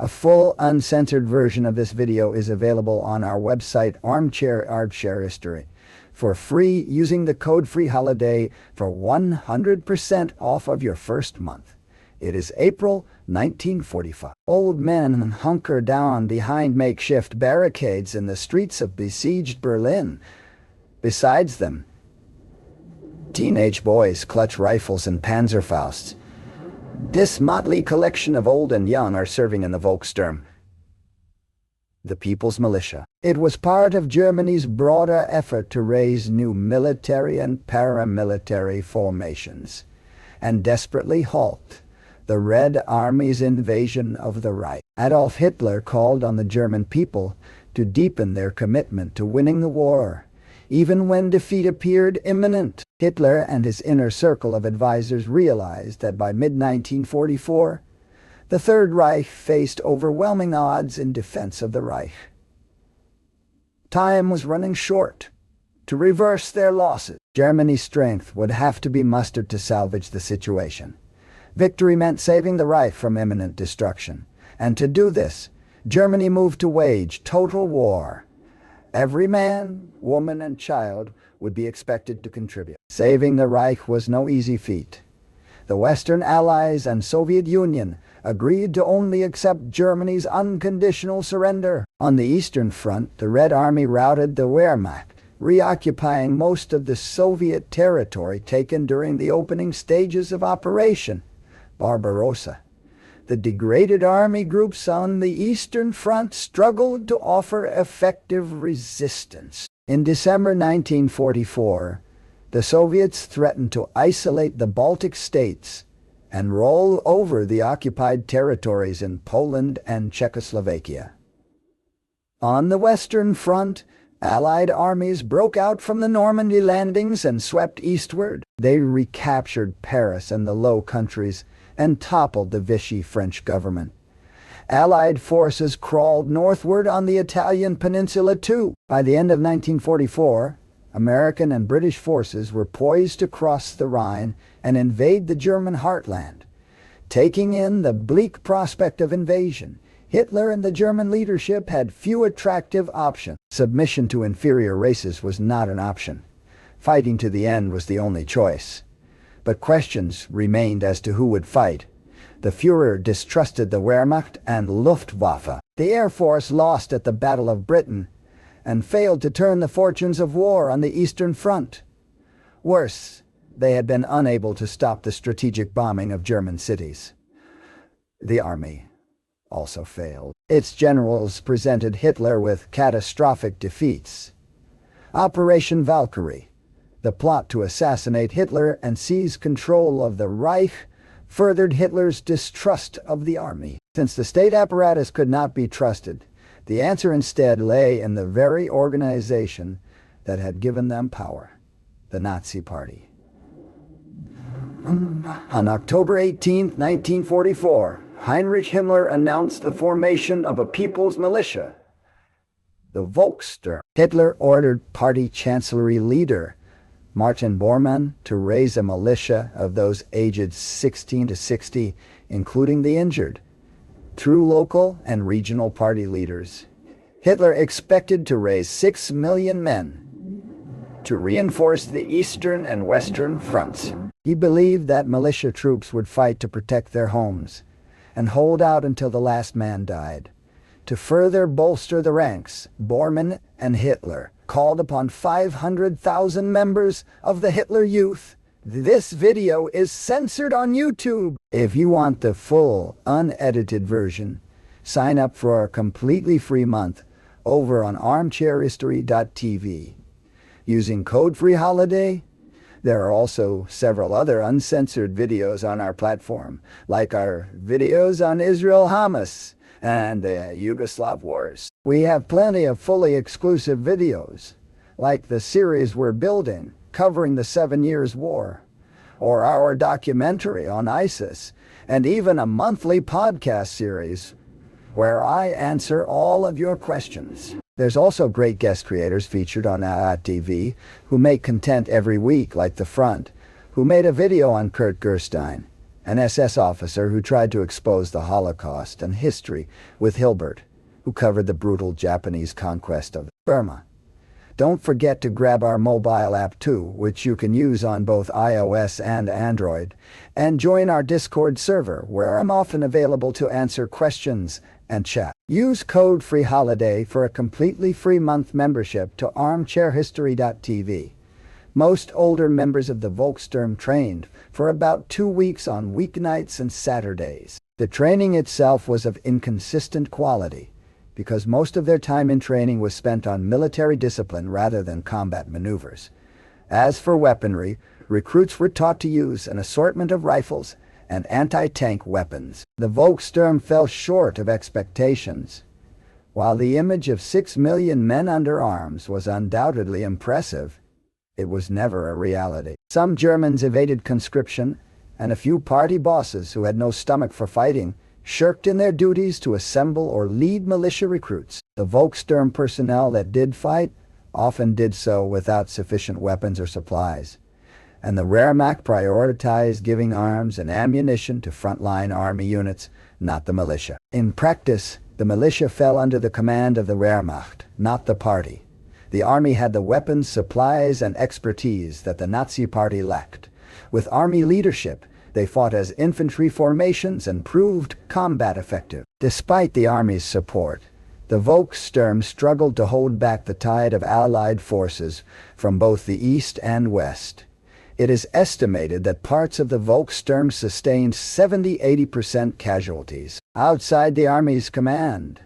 A full, uncensored version of this video is available on our website Armchair History for free using the code FREEHOLIDAY for 100% off of your first month. It is April 1945. Old men hunker down behind makeshift barricades in the streets of besieged Berlin. Besides them, teenage boys clutch rifles and Panzerfausts. This motley collection of old and young are serving in the Volkssturm, the People's Militia. It was part of Germany's broader effort to raise new military and paramilitary formations and desperately halt the Red Army's invasion of the Reich. Adolf Hitler called on the German people to deepen their commitment to winning the war, even when defeat appeared imminent. Hitler and his inner circle of advisors realized that by mid-1944, the Third Reich faced overwhelming odds in defense of the Reich. Time was running short. To reverse their losses, Germany's strength would have to be mustered to salvage the situation. Victory meant saving the Reich from imminent destruction, and to do this, Germany moved to wage total war. Every man, woman, and child would be expected to contribute. Saving the Reich was no easy feat. The Western Allies and Soviet Union agreed to only accept Germany's unconditional surrender. On the Eastern Front, the Red Army routed the Wehrmacht, reoccupying most of the Soviet territory taken during the opening stages of Operation Barbarossa. The degraded army groups on the Eastern Front struggled to offer effective resistance. In December 1944, the Soviets threatened to isolate the Baltic states and roll over the occupied territories in Poland and Czechoslovakia. On the Western Front, Allied armies broke out from the Normandy landings and swept eastward. They recaptured Paris and the Low Countries and toppled the Vichy French government. Allied forces crawled northward on the Italian peninsula too. By the end of 1944, American and British forces were poised to cross the Rhine and invade the German heartland. Taking in the bleak prospect of invasion, Hitler and the German leadership had few attractive options. Submission to inferior races was not an option. Fighting to the end was the only choice. But questions remained as to who would fight. The Führer distrusted the Wehrmacht and Luftwaffe. The Air Force lost at the Battle of Britain and failed to turn the fortunes of war on the Eastern Front. Worse, they had been unable to stop the strategic bombing of German cities. The army also failed. Its generals presented Hitler with catastrophic defeats. Operation Valkyrie, the plot to assassinate Hitler and seize control of the Reich, furthered Hitler's distrust of the army. Since the state apparatus could not be trusted, the answer instead lay in the very organization that had given them power, the Nazi Party. On October 18, 1944, Heinrich Himmler announced the formation of a people's militia, the Volkssturm. Hitler ordered party chancellery leader Martin Bormann to raise a militia of those aged 16 to 60, including the injured, through local and regional party leaders. Hitler expected to raise 6 million men to reinforce the Eastern and Western fronts. He believed that militia troops would fight to protect their homes and hold out until the last man died. To further bolster the ranks, Bormann and Hitler called upon 500,000 members of the Hitler Youth. This video is censored on YouTube. If you want the full, unedited version, sign up for a completely free month over on armchairhistory.tv. Using code FREEHOLIDAY, there are also several other uncensored videos on our platform, like our videos on Israel-Hamas and the Yugoslav wars. We have plenty of fully exclusive videos, like the series we're building covering the 7 Years' War, or our documentary on ISIS, and even a monthly podcast series where I answer all of your questions. There's also great guest creators featured on TV who make content every week, like The Front, who made a video on Kurt Gerstein, an SS officer who tried to expose the Holocaust and history, with Hilbert, who covered the brutal Japanese conquest of Burma. Don't forget to grab our mobile app too, which you can use on both iOS and Android, and join our Discord server, where I'm often available to answer questions and chat. Use code FREEHOLIDAY for a completely free month membership to armchairhistory.tv. Most older members of the Volkssturm trained for about 2 weeks on weeknights and Saturdays. The training itself was of inconsistent quality, because most of their time in training was spent on military discipline rather than combat maneuvers. As for weaponry, recruits were taught to use an assortment of rifles and anti-tank weapons. The Volkssturm fell short of expectations. While the image of 6 million men under arms was undoubtedly impressive, it was never a reality. Some Germans evaded conscription, and a few party bosses who had no stomach for fighting shirked in their duties to assemble or lead militia recruits. The Volkssturm personnel that did fight often did so without sufficient weapons or supplies, and the Wehrmacht prioritized giving arms and ammunition to frontline army units, not the militia. In practice, the militia fell under the command of the Wehrmacht, not the party. The army had the weapons, supplies, and expertise that the Nazi Party lacked. With army leadership, they fought as infantry formations and proved combat effective. Despite the army's support, the Volkssturm struggled to hold back the tide of Allied forces from both the east and west. It is estimated that parts of the Volkssturm sustained 70–80% casualties. Outside the army's command,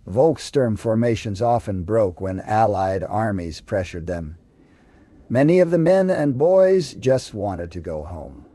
Volkssturm formations often broke when Allied armies pressured them. Many of the men and boys just wanted to go home.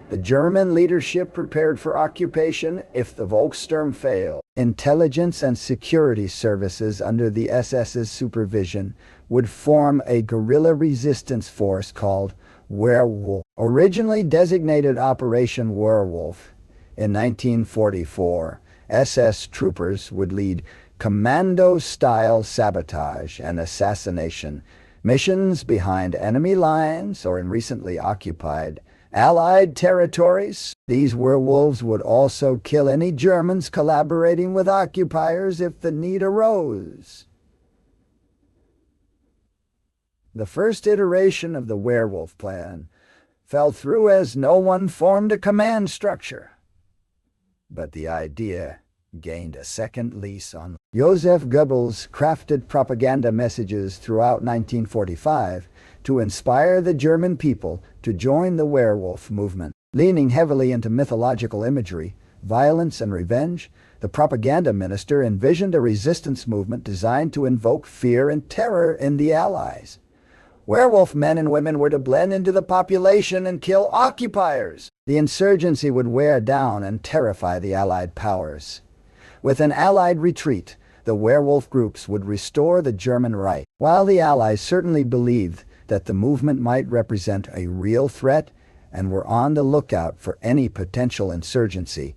The German leadership prepared for occupation if the Volkssturm failed. Intelligence and security services under the SS's supervision would form a guerrilla resistance force called Werwolf. Originally designated Operation Werwolf, in 1944, SS troopers would lead commando-style sabotage and assassination missions behind enemy lines or in recently occupied Allied territories. These werewolves would also kill any Germans collaborating with occupiers if the need arose. The first iteration of the werewolf plan fell through as no one formed a command structure. But the idea gained a second lease on. Joseph Goebbels crafted propaganda messages throughout 1945 to inspire the German people to join the werewolf movement. Leaning heavily into mythological imagery, violence, and revenge, the propaganda minister envisioned a resistance movement designed to invoke fear and terror in the Allies. Werewolf men and women were to blend into the population and kill occupiers. The insurgency would wear down and terrify the Allied powers. With an Allied retreat, the werewolf groups would restore the German Reich. While the Allies certainly believed that the movement might represent a real threat and were on the lookout for any potential insurgency,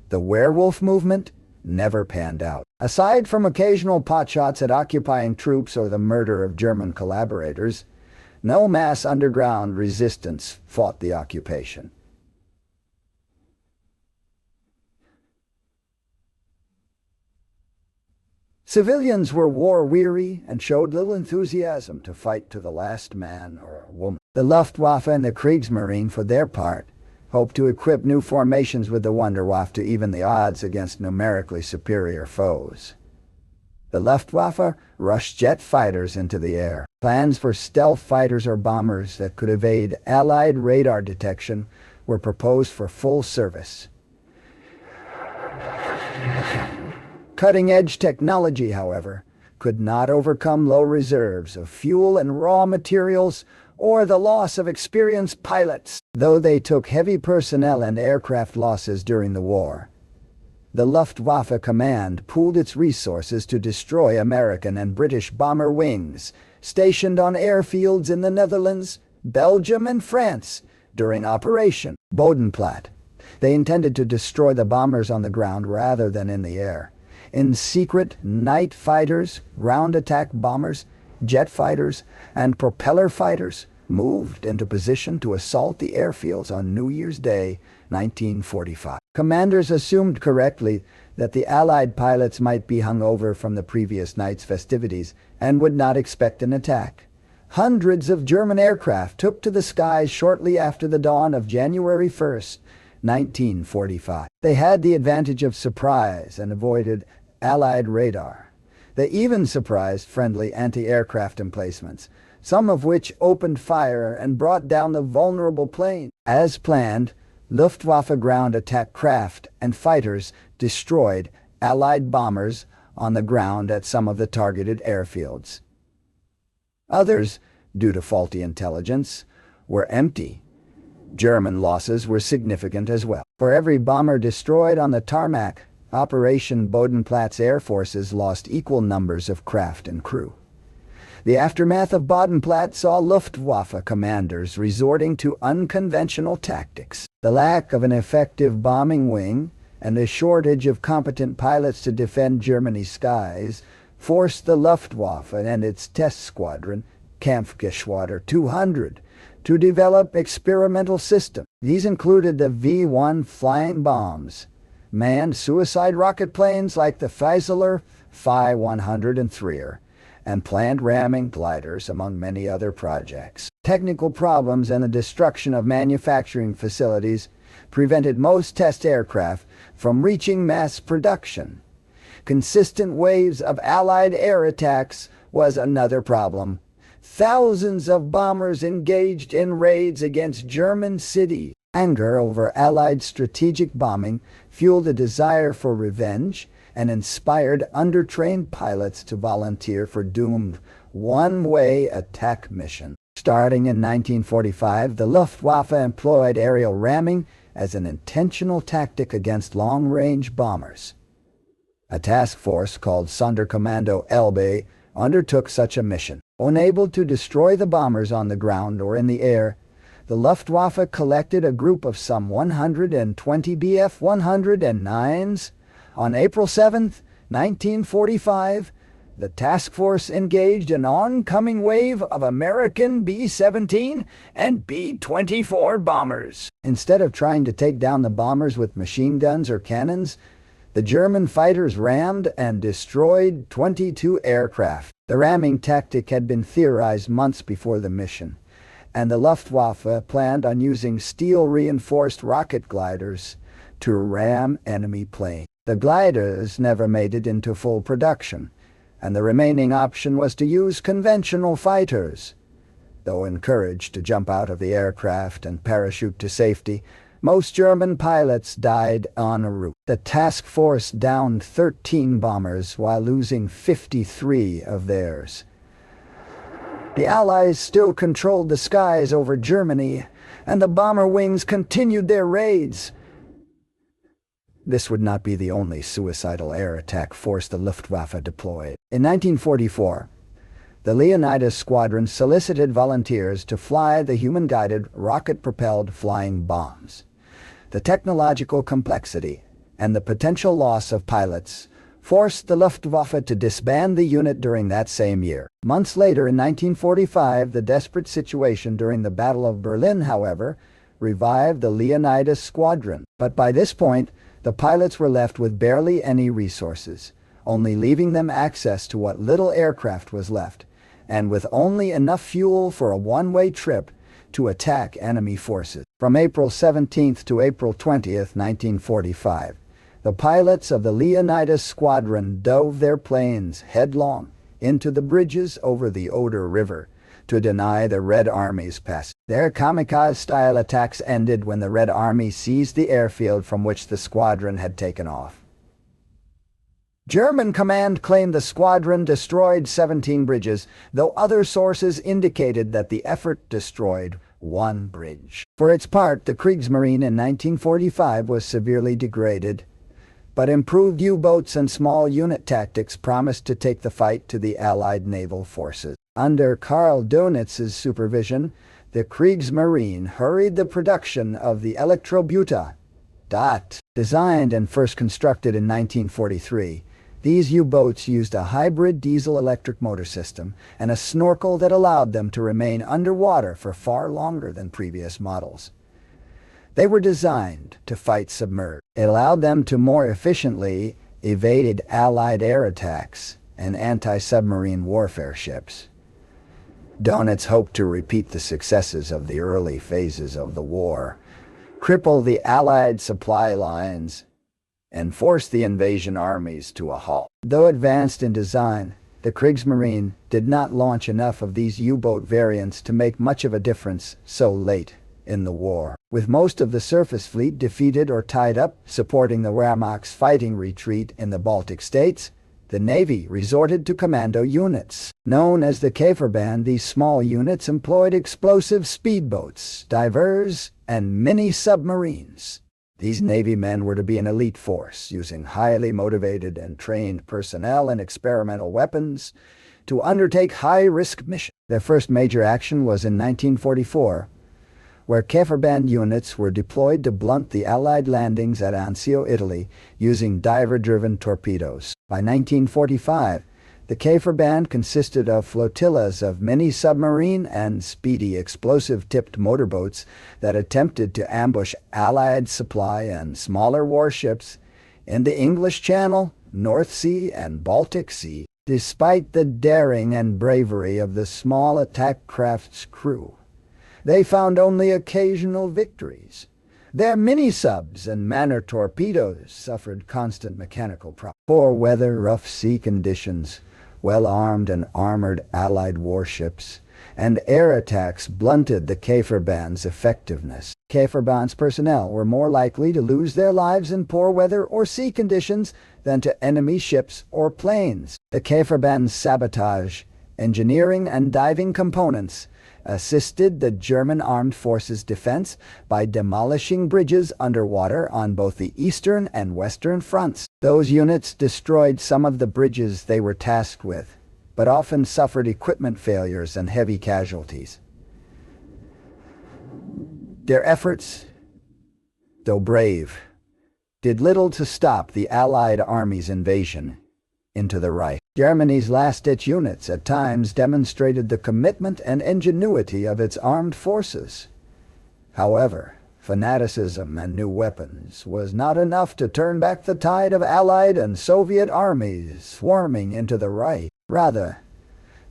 the werewolf movement never panned out. Aside from occasional potshots at occupying troops or the murder of German collaborators, no mass underground resistance fought the occupation. Civilians were war-weary and showed little enthusiasm to fight to the last man or woman. The Luftwaffe and the Kriegsmarine, for their part, hoped to equip new formations with the Wunderwaffe to even the odds against numerically superior foes. The Luftwaffe rushed jet fighters into the air. Plans for stealth fighters or bombers that could evade Allied radar detection were proposed for full service. Cutting-edge technology, however, could not overcome low reserves of fuel and raw materials or the loss of experienced pilots. Though they took heavy personnel and aircraft losses during the war, the Luftwaffe command pooled its resources to destroy American and British bomber wings stationed on airfields in the Netherlands, Belgium, and France during Operation Bodenplatte. They intended to destroy the bombers on the ground rather than in the air. In secret, night fighters, ground attack bombers, jet fighters, and propeller fighters moved into position to assault the airfields on New Year's Day, 1945. Commanders assumed correctly that the Allied pilots might be hungover from the previous night's festivities and would not expect an attack. Hundreds of German aircraft took to the skies shortly after the dawn of January 1st, 1945. They had the advantage of surprise and avoided Allied radar. They even surprised friendly anti-aircraft emplacements, some of which opened fire and brought down the vulnerable plane. As planned, Luftwaffe ground attack craft and fighters destroyed Allied bombers on the ground at some of the targeted airfields. Others, due to faulty intelligence, were empty. German losses were significant as well. For every bomber destroyed on the tarmac, Operation Bodenplatz air forces lost equal numbers of craft and crew. The aftermath of Bodenplatz saw Luftwaffe commanders resorting to unconventional tactics. The lack of an effective bombing wing and the shortage of competent pilots to defend Germany's skies forced the Luftwaffe and its test squadron, Kampfgeschwader 200, to develop experimental systems. These included the V-1 flying bombs, manned suicide rocket planes like the Fieseler Phi-100 and Threer, and planned ramming gliders, among many other projects. Technical problems and the destruction of manufacturing facilities prevented most test aircraft from reaching mass production. Consistent waves of Allied air attacks was another problem. Thousands of bombers engaged in raids against German cities. Anger over Allied strategic bombing fueled a desire for revenge and inspired undertrained pilots to volunteer for doomed one-way attack missions. Starting in 1945, the Luftwaffe employed aerial ramming as an intentional tactic against long-range bombers. A task force called Sonderkommando Elbe undertook such a mission. Unable to destroy the bombers on the ground or in the air, the Luftwaffe collected a group of some 120 Bf-109s. On April 7, 1945, the task force engaged an oncoming wave of American B-17 and B-24 bombers. Instead of trying to take down the bombers with machine guns or cannons, the German fighters rammed and destroyed 22 aircraft. The ramming tactic had been theorized months before the mission, and the Luftwaffe planned on using steel-reinforced rocket gliders to ram enemy planes. The gliders never made it into full production, and the remaining option was to use conventional fighters. Though encouraged to jump out of the aircraft and parachute to safety, most German pilots died en route. The task force downed 13 bombers while losing 53 of theirs. The Allies still controlled the skies over Germany, and the bomber wings continued their raids. This would not be the only suicidal air attack force the Luftwaffe deployed. In 1944, the Leonidas Squadron solicited volunteers to fly the human-guided, rocket-propelled flying bombs. The technological complexity and the potential loss of pilots forced the Luftwaffe to disband the unit during that same year. Months later, in 1945, the desperate situation during the Battle of Berlin, however, revived the Leonidas Squadron. But by this point, the pilots were left with barely any resources, only leaving them access to what little aircraft was left, and with only enough fuel for a one-way trip to attack enemy forces. From April 17th to April 20th, 1945, the pilots of the Leonidas Squadron dove their planes headlong into the bridges over the Oder River to deny the Red Army's passage. Their kamikaze-style attacks ended when the Red Army seized the airfield from which the squadron had taken off. German command claimed the squadron destroyed 17 bridges, though other sources indicated that the effort destroyed one bridge. For its part, the Kriegsmarine in 1945 was severely degraded, but improved U-boats and small unit tactics promised to take the fight to the Allied naval forces. Under Karl Dönitz's supervision, the Kriegsmarine hurried the production of the Elektrobuta. Designed and first constructed in 1943, these U-boats used a hybrid diesel-electric motor system and a snorkel that allowed them to remain underwater for far longer than previous models. They were designed to fight submerged. It allowed them to more efficiently evade Allied air attacks and anti-submarine warfare ships. Donitz hoped to repeat the successes of the early phases of the war, cripple the Allied supply lines, and force the invasion armies to a halt. Though advanced in design, the Kriegsmarine did not launch enough of these U-boat variants to make much of a difference so late in the war. With most of the surface fleet defeated or tied up supporting the Wehrmacht's fighting retreat in the Baltic states, the Navy resorted to commando units. Known as the Käferband, these small units employed explosive speedboats, divers, and mini-submarines. These Navy men were to be an elite force, using highly motivated and trained personnel and experimental weapons to undertake high-risk missions. Their first major action was in 1944, where Käferband units were deployed to blunt the Allied landings at Anzio, Italy, using diver-driven torpedoes. By 1945, the Käferband consisted of flotillas of mini-submarine and speedy explosive-tipped motorboats that attempted to ambush Allied supply and smaller warships in the English Channel, North Sea, and Baltic Sea. Despite the daring and bravery of the small attack craft's crew, they found only occasional victories. Their mini-subs and manner torpedoes suffered constant mechanical problems. Poor weather, rough sea conditions, well-armed and armored Allied warships, and air attacks blunted the Käferband's effectiveness. Käferband's personnel were more likely to lose their lives in poor weather or sea conditions than to enemy ships or planes. The Käferband's sabotage, engineering, and diving components assisted the German armed forces' defense by demolishing bridges underwater on both the eastern and western fronts. Those units destroyed some of the bridges they were tasked with, but often suffered equipment failures and heavy casualties. Their efforts, though brave, did little to stop the Allied army's invasion into the Reich. Germany's last-ditch units at times demonstrated the commitment and ingenuity of its armed forces. However, fanaticism and new weapons was not enough to turn back the tide of Allied and Soviet armies swarming into the Reich. Rather,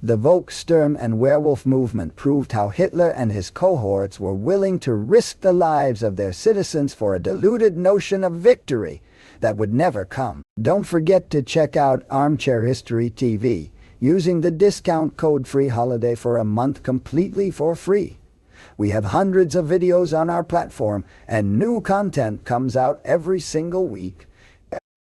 the Volkssturm and Werwolf movement proved how Hitler and his cohorts were willing to risk the lives of their citizens for a deluded notion of victory that would never come. Don't forget to check out Armchair History TV using the discount code FREEHOLIDAY for a month completely for free. We have hundreds of videos on our platform, and new content comes out every single week.